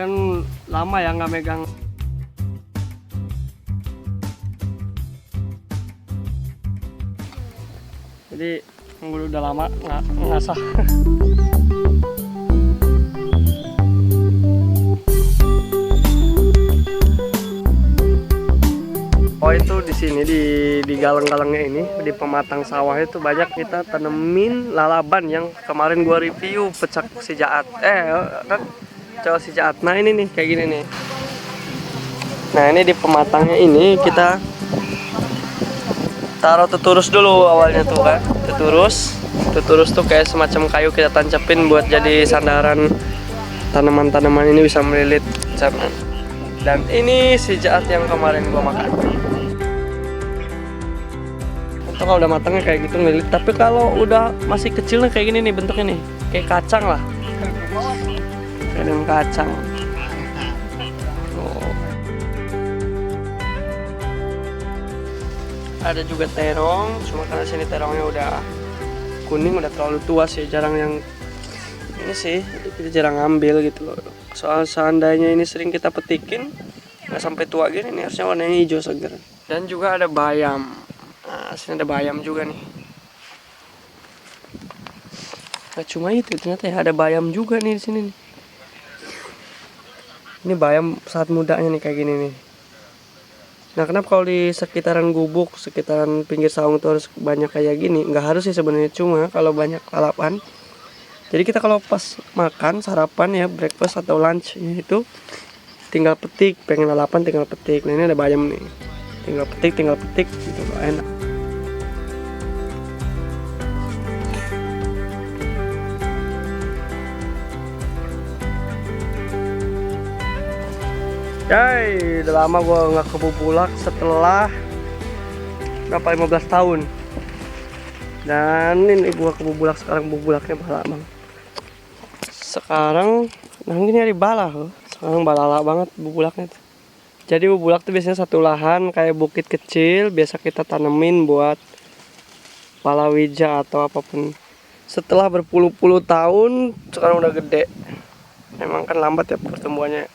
kan lama ya nggak megang. Jadi udah lama nggak ngasah. Oh itu di sini di galang-galangnya ini di pematang sawah itu banyak kita tanemin lalaban yang kemarin gua review pecak si jaat. Kan coba si jaat. Nah ini nih kayak gini nih. Nah ini di pematangnya ini kita taruh teturus dulu awalnya tuh kan. Teturus tuh kayak semacam kayu kita tancapin buat jadi sandaran tanaman-tanaman ini bisa melilit sana. Dan ini si jaat yang kemarin gua makan. Itu kalau udah matangnya kayak gitu ngelilit, tapi kalau udah masih kecilnya kayak gini nih bentuknya nih, kayak kacang lah. Kayak dengan kacang. Oh. Ada juga terong, cuma karena sini terongnya udah kuning, udah terlalu tua sih, jarang yang ini sih, kita jarang ngambil gitu loh. Soal seandainya ini sering kita petikin, nggak sampai tua gini nih, harusnya warnanya hijau segar. Dan juga ada bayam. Nah, sini ada bayam juga nih. Nah, cuma itu ternyata ya ada bayam juga nih di sini nih. Ini bayam saat mudanya nih kayak gini nih. Nah, kenapa kalau di sekitaran gubuk, sekitaran pinggir saung itu harus banyak kayak gini? Nggak harus sih sebenarnya, cuma kalau banyak lalapan. Jadi kita kalau pas makan sarapan ya, breakfast atau lunch itu tinggal petik, pengen lalapan tinggal petik. Nah, ini ada bayam nih. Tinggal petik gitu loh, enak. Yay, udah lama gue nggak ke Bubulak setelah berapa 15 tahun. Dan ini gue ke Bubulak sekarang, Bubulaknya bala bang. Sekarang, nah ini hari bala loh. Sekarang balala banget Bubulaknya tuh. Jadi Bubulak tuh biasanya satu lahan kayak bukit kecil, biasa kita tanemin buat palawija atau apapun. Setelah berpuluh-puluh tahun, sekarang udah gede. Memang kan lambat ya pertumbuhannya.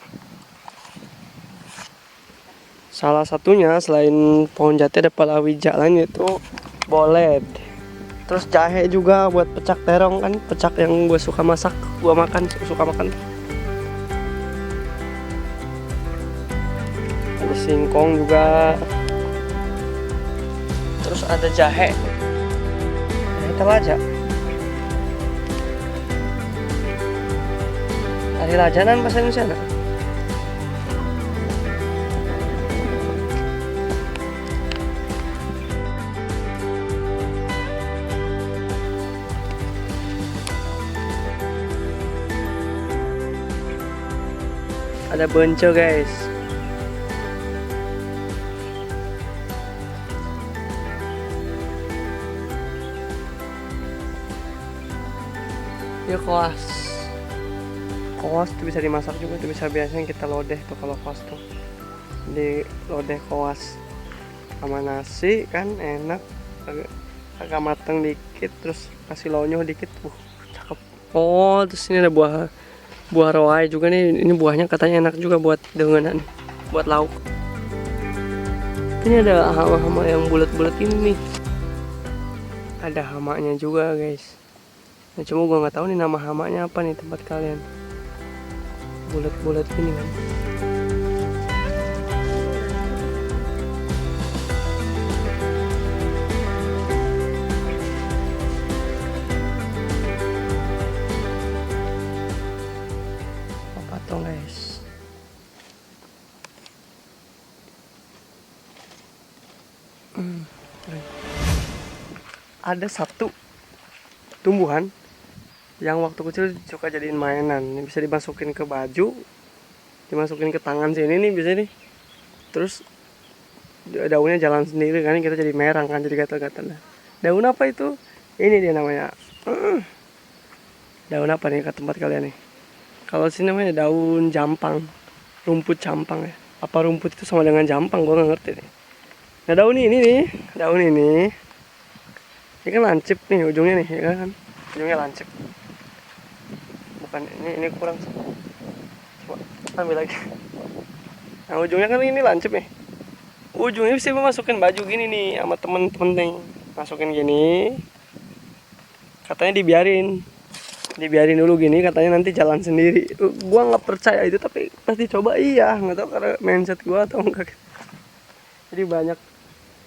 Salah satunya selain pohon jati ada palawija lain yaitu boled. Terus jahe juga buat pecak terong kan, pecak yang gue suka masak, gue suka makan. Ada singkong juga. Terus ada jahe. Jahe telaja. Hari lajanan bahasa Indonesia enggak? Ada bonco guys. Ya koas tuh bisa dimasak juga tuh, bisa biasanya kita lodeh tuh kalau koas tuh. Di lodeh koas sama nasi kan enak, agak mateng dikit terus kasih lonyoh dikit, cakep. Oh terus ini ada buah roai juga nih, ini buahnya katanya enak juga buat dengenan, buat lauk. Ini ada hama-hama yang bulat-bulat ini nih, ada hamanya juga guys. Nah, cuma gua nggak tahu nih nama hamanya apa nih tempat kalian. Bulat-bulat ini kan. Guys, ada satu tumbuhan yang waktu kecil suka jadiin mainan. Ini bisa dimasukin ke baju, dimasukin ke tangan sini nih bisa nih. Terus daunnya jalan sendiri kan, kita jadi merang kan, jadi gatal-gatal. Daun apa itu? Ini dia namanya. Daun apa nih ke tempat kalian nih? Kalau sini namanya daun jampang, rumput jampang ya. Apa rumput itu sama dengan jampang? Gua nggak ngerti nih. Nah daun ini nih, ini kan lancip nih ujungnya nih, ya kan? Ujungnya lancip. Bukan ini kurang. Coba ambil lagi. Nah ujungnya kan ini lancip nih. Ujungnya bisa masukin baju gini nih sama temen-temen nih. Masukin gini. Katanya dibiarin dulu gini, katanya nanti jalan sendiri. Gua nggak percaya itu, tapi pasti coba. Iya, nggak tahu karena mindset gua atau enggak. Jadi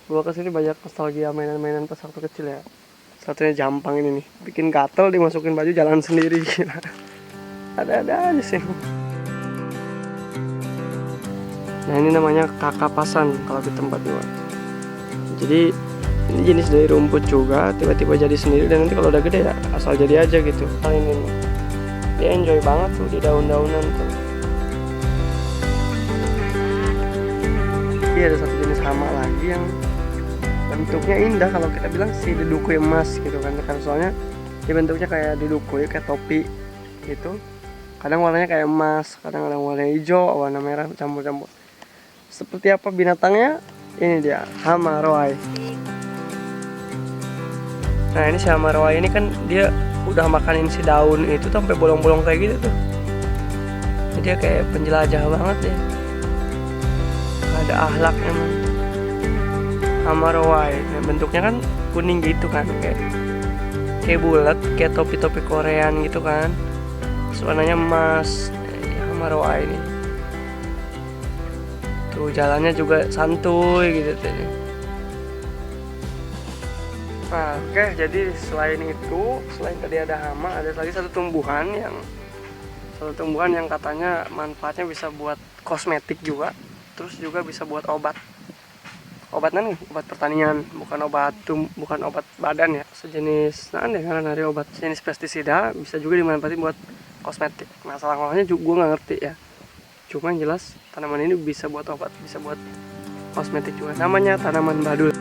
gua kesini banyak nostalgia mainan-mainan pas waktu kecil ya. Satunya jampang ini nih, bikin gatel, dimasukin baju jalan sendiri. Gila. Ada aja sih. Nah ini namanya kakapasan kalau di tempat gua. Jadi ini jenis dari rumput juga, tiba-tiba jadi sendiri, dan nanti kalau udah gede ya asal jadi aja gitu. Kali ini dia enjoy banget tuh di daun-daunan tuh. Ini ada satu jenis hama lagi yang bentuknya indah, kalau kita bilang si dedukui emas gitu kan. Karena soalnya dia bentuknya kayak dedukui, kayak topi gitu. Kadang warnanya kayak emas, kadang warna hijau, warna merah, campur-campur. Seperti apa binatangnya? Ini dia, hama roai. Nah ini si hama roai ini kan dia udah makanin si daun itu sampai bolong-bolong kayak gitu tuh. Jadi dia kayak penjelajah banget ya. Ada akhlak emang. Hama roai. Nah, bentuknya kan kuning gitu kan, kayak bulat, kayak topi-topi Korean gitu kan. Terus warnanya emas. Hama roai ini. Tuh jalannya juga santuy gitu tuh. Nah, oke, jadi selain tadi ada hama, ada lagi satu tumbuhan yang katanya manfaatnya bisa buat kosmetik juga, terus juga bisa buat obat. Obatnya nih, obat pertanian, bukan obat badan ya. Sejenis, karena dari obat sejenis pestisida, bisa juga dimanfaatin buat kosmetik. Masalah ngolahnya juga gue nggak ngerti ya. Cuma yang jelas tanaman ini bisa buat obat, bisa buat kosmetik juga. Namanya tanaman badul.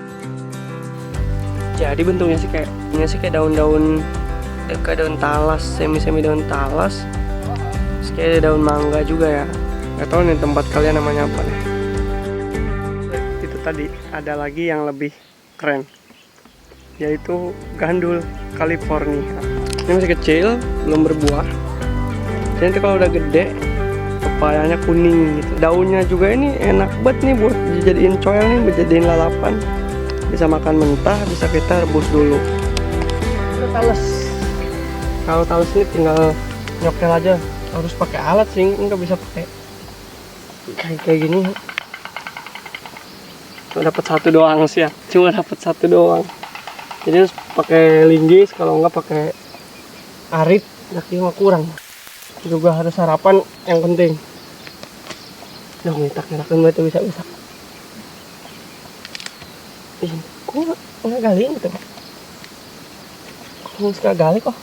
Jadi bentuknya sih kayak daun-daun, kayak daun talas, semi daun talas. Terus kayak daun mangga juga ya. Gak tahu nih tempat kalian namanya apa nih. Itu tadi ada lagi yang lebih keren, yaitu gandul California. Ini masih kecil, belum berbuah. Jadi nanti kalau udah gede, pepayanya kuning gitu. Daunnya juga ini enak banget nih buat dijadiin coel nih, dijadiin lalapan. Bisa makan mentah, bisa kita rebus dulu. Udah tales. Kalau tales ini tinggal nyokel aja. Harus pakai alat sih, nggak bisa pakai kayak gini. Cuma dapat satu doang sih ya. Cuma dapat satu doang. Jadi harus pakai linggis, kalau nggak pakai arit, kaki mah kurang. Juga harus sarapan yang penting. Dong, ngetak-ngetakin itu bisa. Kok nggak gali gitu? Kok nggak gali kok?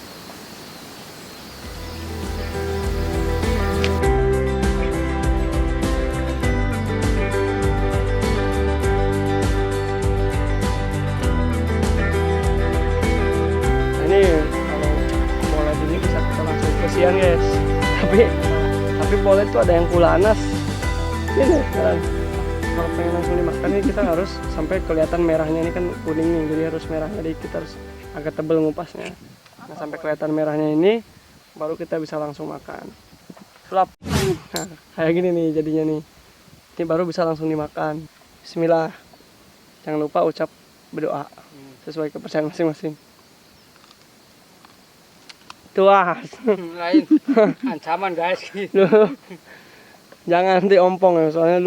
Nah, ini kalau boleh ini bisa kita langsung kesian guys. Tapi boleh itu ada yang kulanas. Ini sekarang. Kalau pengen langsung dimakan ini kita harus sampai kelihatan merahnya, ini kan kuning nih, jadi harus merahnya, jadi kita harus agak tebel ngupasnya. Nah sampai kelihatan merahnya ini baru kita bisa langsung makan. Sulap. Nah kayak gini nih jadinya nih. Ini baru bisa langsung dimakan. Bismillah. Jangan lupa ucap berdoa sesuai kepercayaan masing-masing. Tuas. Lain ancaman guys. Jangan diompong ya, soalnya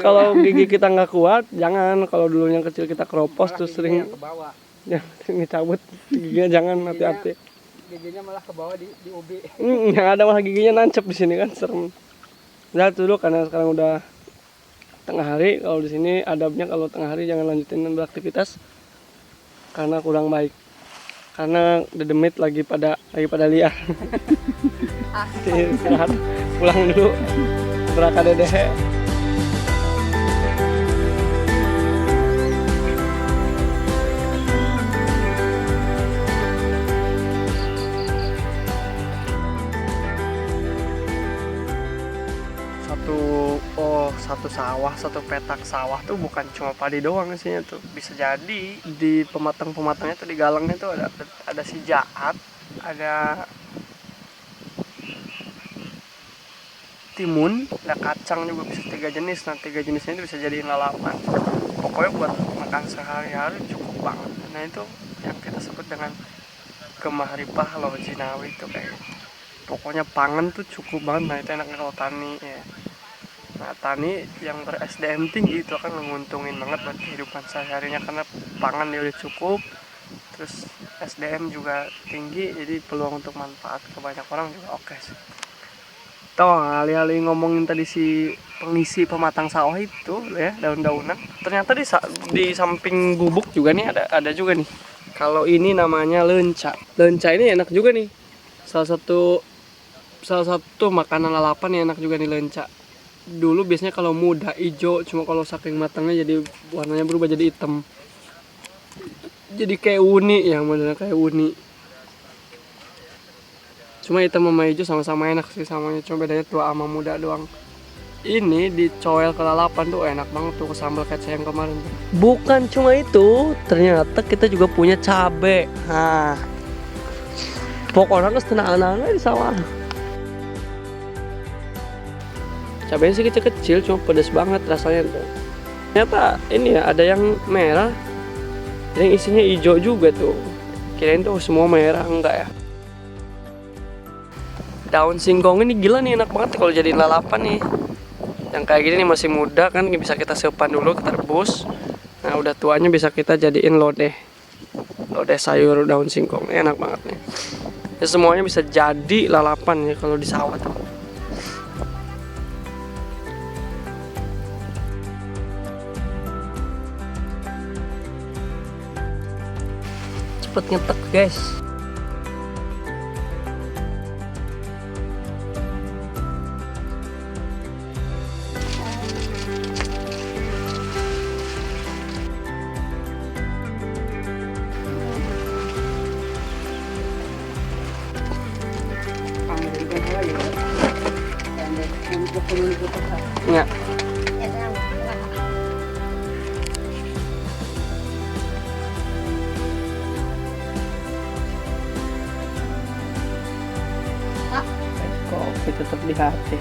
kalau gigi kita nggak kuat, jangan. Kalau dulunya kecil kita keropos terus sering dicabut giginya, jangan, hati-hati. Giginya malah ke bawah di ubi. Yang ada malah giginya nancep di sini kan, serem. Udah dulu karena sekarang udah tengah hari. Kalau di sini adabnya kalau tengah hari jangan lanjutin beraktivitas karena kurang baik. Karena dedemit lagi pada liar. Istirahat, pulang dulu. Beraka dedeh. Satu petak sawah tuh bukan cuma padi doang isinya tuh. Bisa jadi di pematang-pematangnya tuh, di galangnya tuh ada si jahat, ada timun, ada kacang juga bisa 3 jenis. Nah 3 jenisnya itu bisa jadiin lalapan. Pokoknya buat makan sehari-hari cukup banget. Nah itu yang kita sebut dengan gemahripah loh Jinawi itu kayak. Pokoknya pangan tuh cukup banget. Nah itu enaknya kalau tani ya. Nah tani yang ber SDM tinggi itu akan menguntungin banget buat kehidupan sehari-harinya karena pangan dia udah cukup, terus SDM juga tinggi, jadi peluang untuk manfaat ke banyak orang juga oke sih. Tahu alih-alih ngomongin tadi si pengisi pematang sawah itu ya daun-daunan, ternyata di samping gubuk juga nih ada juga nih. Kalau ini namanya lenca. Lenca ini enak juga nih. Salah satu makanan lalapan yang enak juga nih lenca. Dulu biasanya kalau muda hijau, cuma kalau saking matangnya jadi warnanya berubah jadi hitam. Jadi kayak uni ya, modelnya kayak uni. Cuma hitam sama hijau sama-sama enak sih samanya, cuma bedanya tua sama muda doang. Ini dicoel ke lalapan tuh enak banget tuh ke sambal kecap yang kemarin tuh. Bukan cuma itu, ternyata kita juga punya cabe. Nah, pokoknya ke anak-anak di sawah. Cabenya sih kecil-kecil, cuma pedas banget rasanya tuh. Ternyata ini ya ada yang merah, ada yang isinya hijau juga tuh. Kirain tuh semua merah, enggak ya. Daun singkong ini gila nih, enak banget kalau jadiin lalapan nih. Yang kayak gini nih masih muda kan, bisa kita simpan dulu, kita rebus. Nah udah tuanya bisa kita jadiin lodeh sayur daun singkong, enak banget nih. Ya, semuanya bisa jadi lalapan ya kalau di sawah tuh. Cepet ngetek guys. Ya. Kopi tetap di hati.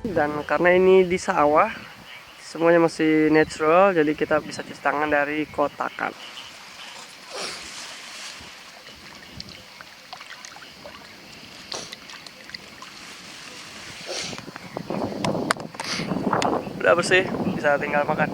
Dan karena ini di sawah, semuanya masih natural, jadi kita bisa cuci tangan dari kotakan. Udah bersih, bisa tinggal makan.